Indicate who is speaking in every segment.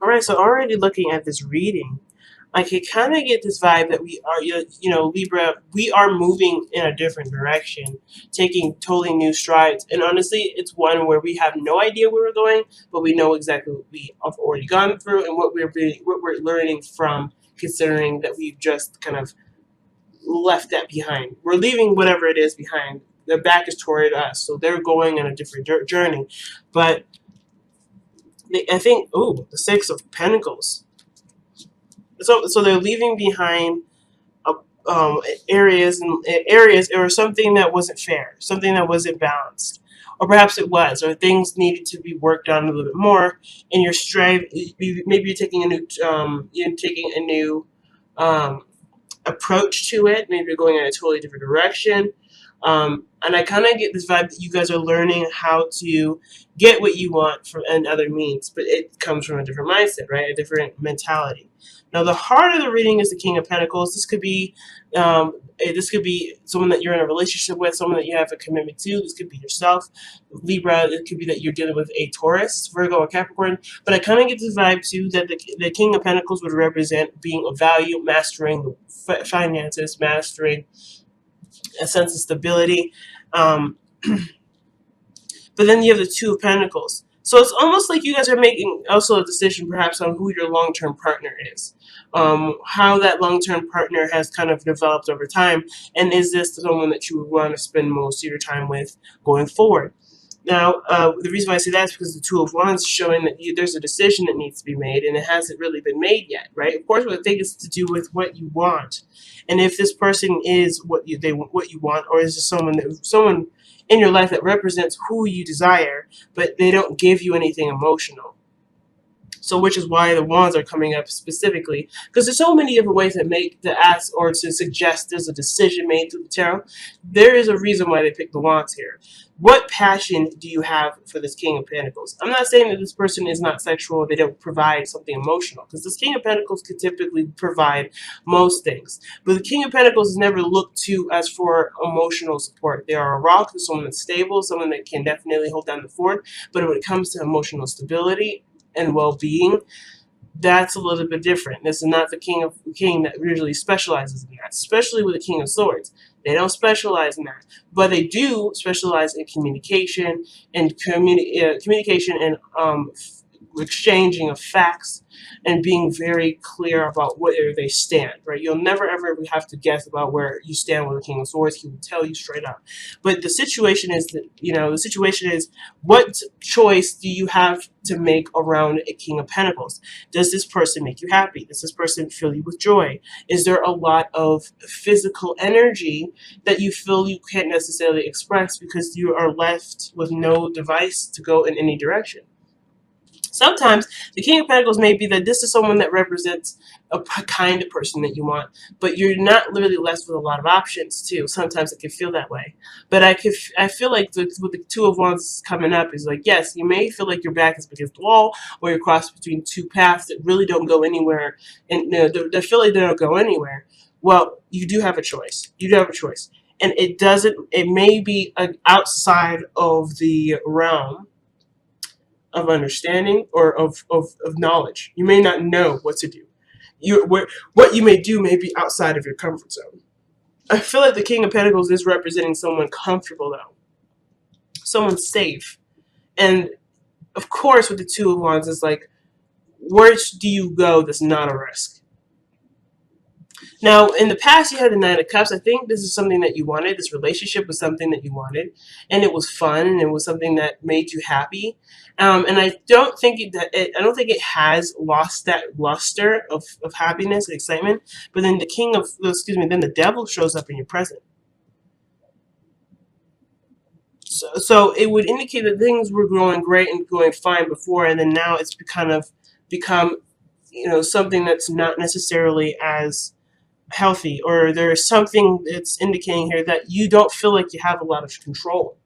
Speaker 1: All right, so already looking at this reading, I can kind of get this vibe that we are, Libra, we are moving in a different direction, taking totally new strides. And honestly, it's one where we have no idea where we're going, but we know exactly what we have already gone through and what we're learning from, considering that we've just kind of left that behind. We're leaving whatever it is behind. Their back is toward us, so they're going on a different journey. But I think, oh, the Six of Pentacles. So they're leaving behind uh, areas or something that wasn't fair, something that wasn't balanced, or perhaps it was, or things needed to be worked on a little bit more. And you're maybe you're taking a new um, approach to it. Maybe you're going in a totally different direction. And I kind of get this vibe that you guys are learning how to get what you want from and other means, but it comes from a different mindset, right? A different mentality. Now, the heart of the reading is the King of Pentacles. This could be someone that you're in a relationship with, someone that you have a commitment to. This could be yourself, Libra. It could be that you're dealing with a Taurus, Virgo, or Capricorn. But I kind of get this vibe too that the King of Pentacles would represent being of value, mastering the finances, mastering a sense of stability. Um, but then you have the Two of Pentacles. So it's almost like you guys are making also a decision perhaps on who your long-term partner is. How that long-term partner has kind of developed over time. And is this someone that you would want to spend most of your time with going forward? Now, the reason why I say that is because the Two of Wands showing that there's a decision that needs to be made, and it hasn't really been made yet, right? Of course, what I think is to do with what you want, and if this person is what you want, or is it someone in your life that represents who you desire, but they don't give you anything emotional. So, which is why the wands are coming up specifically, because there's so many different ways that make to ask or to suggest there's a decision made through the tarot. There is a reason why they picked the wands here. What passion do you have for this King of Pentacles? I'm not saying that this person is not sexual, they don't provide something emotional, because this King of Pentacles could typically provide most things. But the King of Pentacles is never looked to as for emotional support. They are a rock, someone that's stable, someone that can definitely hold down the fort. But when it comes to emotional stability and well-being, that's a little bit different. This is not the king that usually specializes in that, especially with the King of Swords. They don't specialize in that, but they do specialize in communication and communication and exchanging of facts and being very clear about where they stand, right? You'll never ever have to guess about where you stand with the King of Swords. He will tell you straight up. But the situation is that, the situation is, what choice do you have to make around a King of Pentacles? Does this person make you happy? Does this person fill you with joy? Is there a lot of physical energy that you feel you can't necessarily express because you are left with no device to go in any direction? Sometimes the King of Pentacles may be that this is someone that represents a kind of person that you want, but you're not really left with a lot of options too. Sometimes it can feel that way. But I feel like with the Two of Wands coming up is like, yes, you may feel like your back is against the wall, or you're crossed between two paths that really don't go anywhere, and they feel like they don't go anywhere. Well, you do have a choice. You do have a choice. And it may be outside of the realm of understanding or of knowledge. You may not know what to do. What you may do may be outside of your comfort zone. I feel like the King of Pentacles is representing someone comfortable, though. Someone safe. And, of course, with the Two of Wands, it's like, where do you go that's not a risk? Now, in the past, you had the Nine of Cups. I think this is something that you wanted. This relationship was something that you wanted, and it was fun, and it was something that made you happy. And I don't think it has lost that luster of happiness and excitement. But then then the Devil shows up in your present. So it would indicate that things were going great and going fine before, and then now it's become something that's not necessarily as healthy, or there's something that's indicating here that you don't feel like you have a lot of control.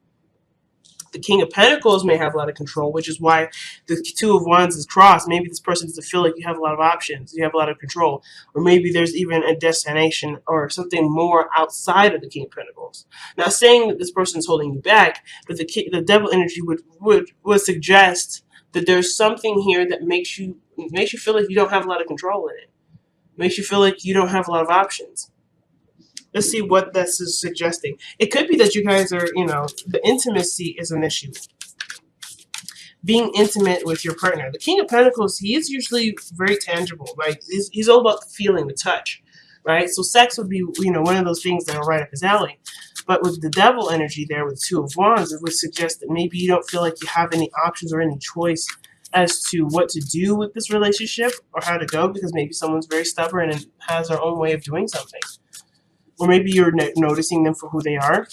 Speaker 1: The King of Pentacles may have a lot of control, which is why the Two of Wands is crossed. Maybe this person doesn't feel like you have a lot of options, you have a lot of control, or maybe there's even a destination or something more outside of the King of Pentacles. Not saying that this person is holding you back, but the Devil energy would suggest that there's something here that makes you feel like you don't have a lot of control in it. Makes you feel like you don't have a lot of options. Let's see what this is suggesting. It could be that you guys are, the intimacy is an issue. Being intimate with your partner. The King of Pentacles, he is usually very tangible. Like, he's all about the feeling, the touch, right? So sex would be, one of those things that are right up his alley. But with the Devil energy there, with Two of Wands, it would suggest that maybe you don't feel like you have any options or any choice as to what to do with this relationship or how to go, because maybe someone's very stubborn and has their own way of doing something. Or maybe you're noticing them for who they are.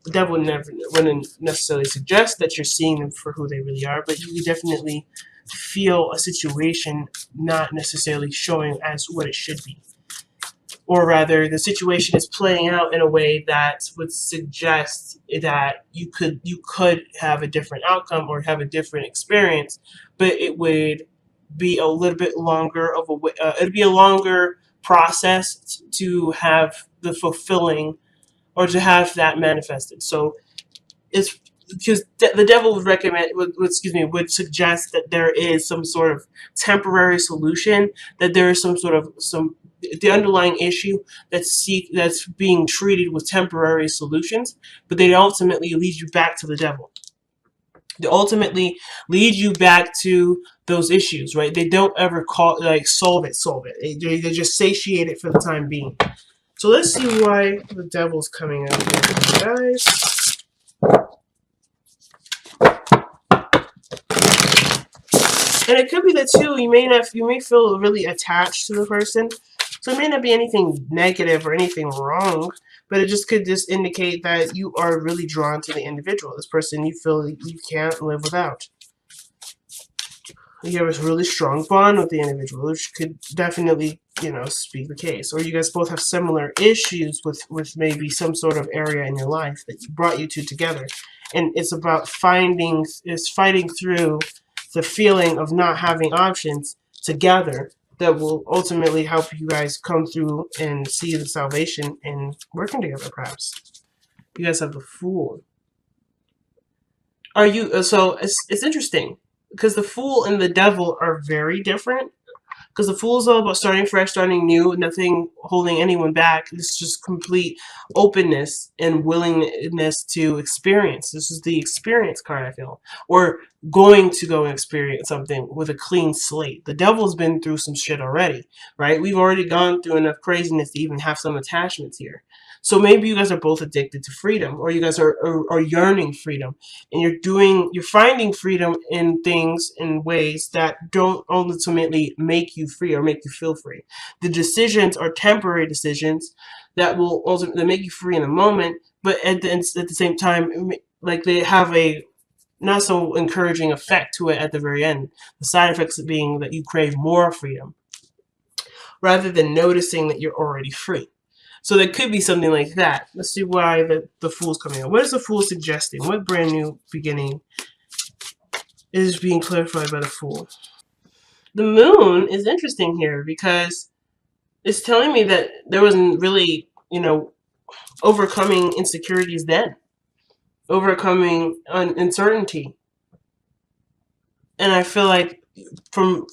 Speaker 1: The Devil wouldn't necessarily suggest that you're seeing them for who they really are, but you definitely feel a situation not necessarily showing as what it should be. Or rather, the situation is playing out in a way that would suggest that you could have a different outcome or have a different experience, but it would be a little bit longer of a it'd be a longer process to have the fulfilling or to have that manifested. So it's because the Devil would suggest that there is some sort of temporary solution, that there is the underlying issue that's being treated with temporary solutions, but they ultimately lead you back to the Devil. They ultimately lead you back to those issues, right? They don't ever solve it. They just satiate it for the time being. So let's see why the Devil's coming out here, guys. And it could be that too, you may feel really attached to the person. So it may not be anything negative or anything wrong, but it just could indicate that you are really drawn to the individual. This person you feel you can't live without. You have a really strong bond with the individual, which could definitely, speak the case. Or you guys both have similar issues with maybe some sort of area in your life that brought you two together. And it's about fighting through the feeling of not having options together that will ultimately help you guys come through and see the salvation and working together, perhaps. You guys have the Fool. So it's interesting, because the Fool and the Devil are very different. Because the Fool is all about starting fresh, starting new, nothing holding anyone back. It's just complete openness and willingness to experience. This is the experience card, I feel. Or going to go and experience something with a clean slate. The Devil's been through some shit already, right? We've already gone through enough craziness to even have some attachments here. So maybe you guys are both addicted to freedom, or you guys are yearning freedom, and you're finding freedom in things, in ways that don't ultimately make you free or make you feel free. The decisions are temporary decisions that will ultimately make you free in a moment, but at the same time, like, they have a not so encouraging effect to it at the very end. The side effects being that you crave more freedom, rather than noticing that you're already free. So there could be something like that. Let's see why the Fool's coming out. What is the Fool suggesting? What brand new beginning is being clarified by the Fool? The Moon is interesting here, because it's telling me that there wasn't really, overcoming insecurities then. Overcoming uncertainty. And I feel like from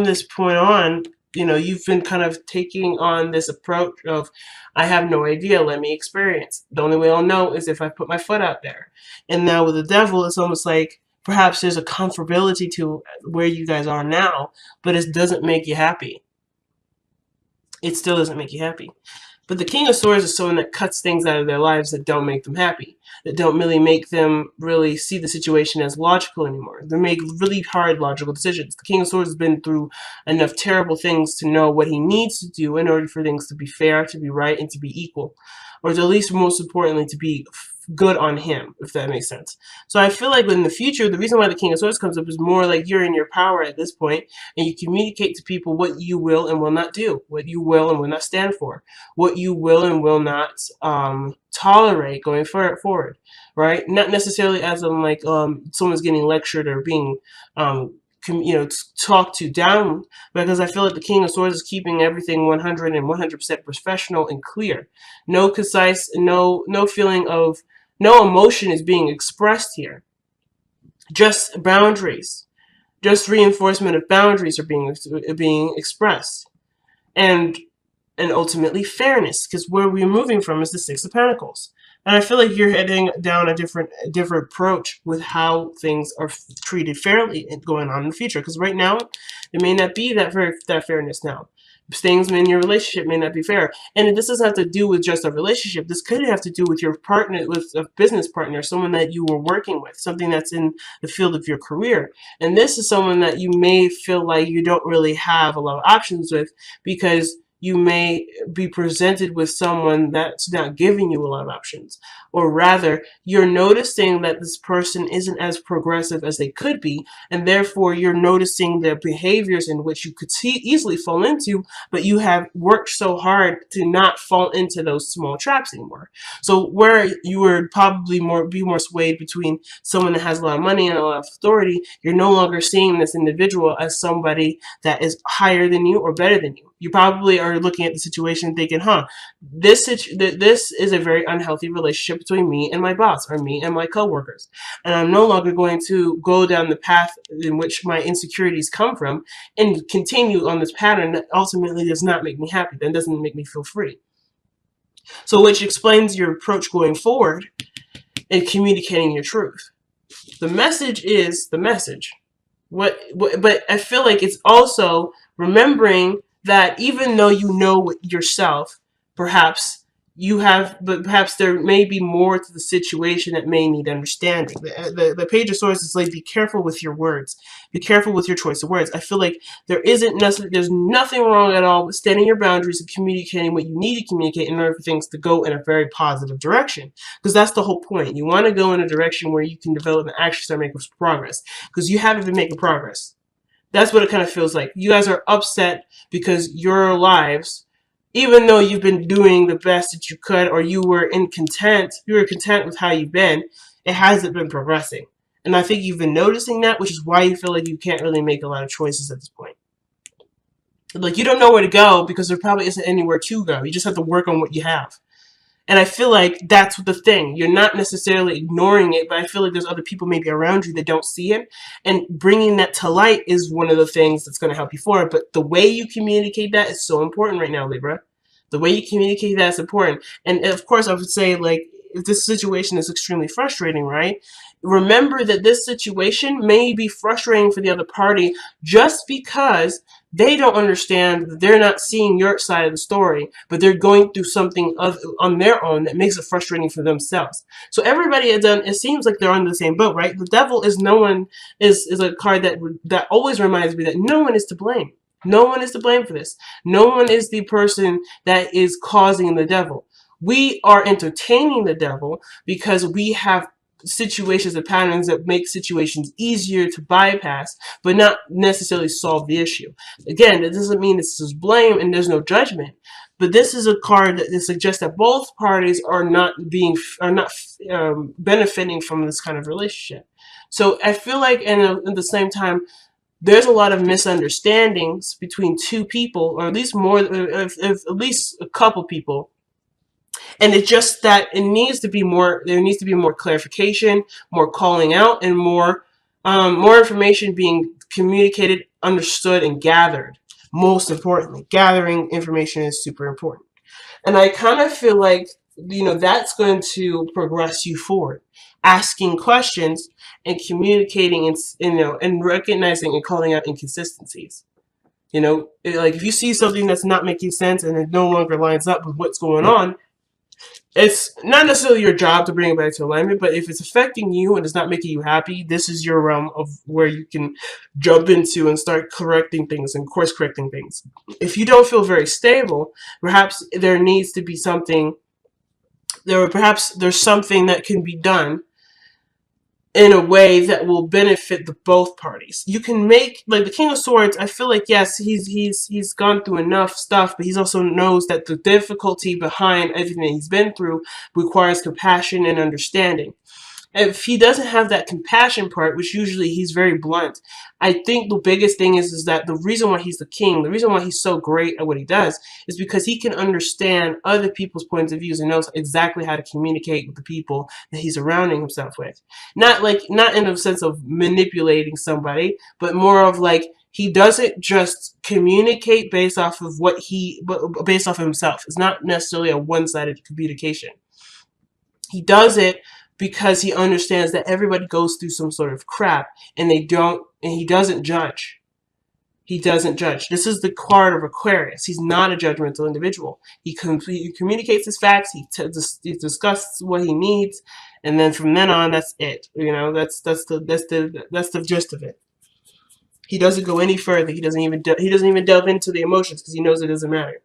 Speaker 1: this point on, you've been kind of taking on this approach of, I have no idea, let me experience. The only way I'll know is if I put my foot out there. And now with the Devil, it's almost like perhaps there's a comfortability to where you guys are now, but it doesn't make you happy. It still doesn't make you happy. But the King of Swords is someone that cuts things out of their lives that don't make them happy, that don't really make them really see the situation as logical anymore. They make really hard logical decisions. The King of Swords has been through enough terrible things to know what he needs to do in order for things to be fair, to be right, and to be equal. Or at least, most importantly, to be good on him, if that makes sense. So I feel like in the future, the reason why the King of Swords comes up is more like you're in your power at this point, and you communicate to people what you will and will not do, what you will and will not stand for, what you will and will not tolerate going forward, right? Not necessarily as in like someone's getting lectured or being talked to down, because I feel like the King of Swords is keeping everything 100% professional and clear. No concise, no feeling of, no emotion is being expressed here. Just boundaries. Just reinforcement of boundaries are being expressed, and ultimately fairness, because where we're moving from is the Six of Pentacles. And I feel like you're heading down a different approach with how things are treated fairly and going on in the future. Because right now, there may not be that fairness now. Things in your relationship may not be fair, and this doesn't have to do with just a relationship. This could have to do with your partner, with a business partner, someone that you were working with, something that's in the field of your career. And this is someone that you may feel like you don't really have a lot of options with, because you may be presented with someone that's not giving you a lot of options. Or rather, you're noticing that this person isn't as progressive as they could be, and therefore you're noticing their behaviors in which you could easily fall into, but you have worked so hard to not fall into those small traps anymore. So where you would probably be more swayed between someone that has a lot of money and a lot of authority, you're no longer seeing this individual as somebody that is higher than you or better than you. You probably are looking at the situation thinking, this is a very unhealthy relationship between me and my boss, or me and my coworkers. And I'm no longer going to go down the path in which my insecurities come from and continue on this pattern that ultimately does not make me happy, that doesn't make me feel free. So which explains your approach going forward in communicating your truth. The message is the message. But I feel like it's also remembering that even though you know yourself, perhaps there may be more to the situation that may need understanding. The Page of Swords is like, be careful with your words. Be careful with your choice of words. I feel like there's nothing wrong at all with setting your boundaries and communicating what you need to communicate in order for things to go in a very positive direction. Because that's the whole point. You want to go in a direction where you can develop and actually start making progress. Because you haven't been making progress. That's what it kind of feels like. You guys are upset because your lives, even though you've been doing the best that you could, or you were content with how you've been, it hasn't been progressing. And I think you've been noticing that, which is why you feel like you can't really make a lot of choices at this point. Like, you don't know where to go because there probably isn't anywhere to go. You just have to work on what you have. And I feel like that's the thing. You're not necessarily ignoring it, but I feel like there's other people maybe around you that don't see it. And bringing that to light is one of the things that's going to help you forward. But the way you communicate that is so important right now, Libra. The way you communicate that is important. And of course, I would say, like, if this situation is extremely frustrating, right? Remember that this situation may be frustrating for the other party just because they don't understand that they're not seeing your side of the story, but they're going through something on their own that makes it frustrating for themselves. So everybody it seems like they're on the same boat, right? The Devil is a card that always reminds me that no one is to blame. No one is to blame for this. No one is the person that is causing the devil. We are entertaining the devil because we have situations and patterns that make situations easier to bypass, but not necessarily solve the issue. Again, that doesn't mean this is blame and there's no judgment, but this is a card that suggests that both parties are not benefiting from this kind of relationship. So I feel like, at the same time, there's a lot of misunderstandings between two people, or at least at least a couple people. And it's just that there needs to be more clarification, more calling out, and more information being communicated, understood, and gathered. Most importantly, gathering information is super important. And I kind of feel like, that's going to progress you forward. Asking questions and communicating, and recognizing and calling out inconsistencies. Like, if you see something that's not making sense and it no longer lines up with what's going on, it's not necessarily your job to bring it back to alignment, but if it's affecting you and it's not making you happy, this is your realm of where you can jump into and start correcting things and course correcting things. If you don't feel very stable, perhaps there needs to be something, perhaps there's something that can be done in a way that will benefit both parties. You can make, like, the King of Swords, I feel like, yes, he's gone through enough stuff, but he also knows that the difficulty behind everything that he's been through requires compassion and understanding. if he doesn't have that compassion part, which usually he's very blunt, I think the biggest thing is that the reason why he's the king, the reason why he's so great at what he does, is because he can understand other people's points of views and knows exactly how to communicate with the people that he's surrounding himself with. Not in a sense of manipulating somebody, but more of like he doesn't just communicate based off of based off of himself. It's not necessarily a one-sided communication. He does it because he understands that everybody goes through some sort of crap, and he doesn't judge. He doesn't judge. This is the card of Aquarius. He's not a judgmental individual. He communicates his facts. He discusses what he needs, and then from then on, that's it. That's the gist of it. He doesn't go any further. He doesn't even delve into the emotions because he knows it doesn't matter.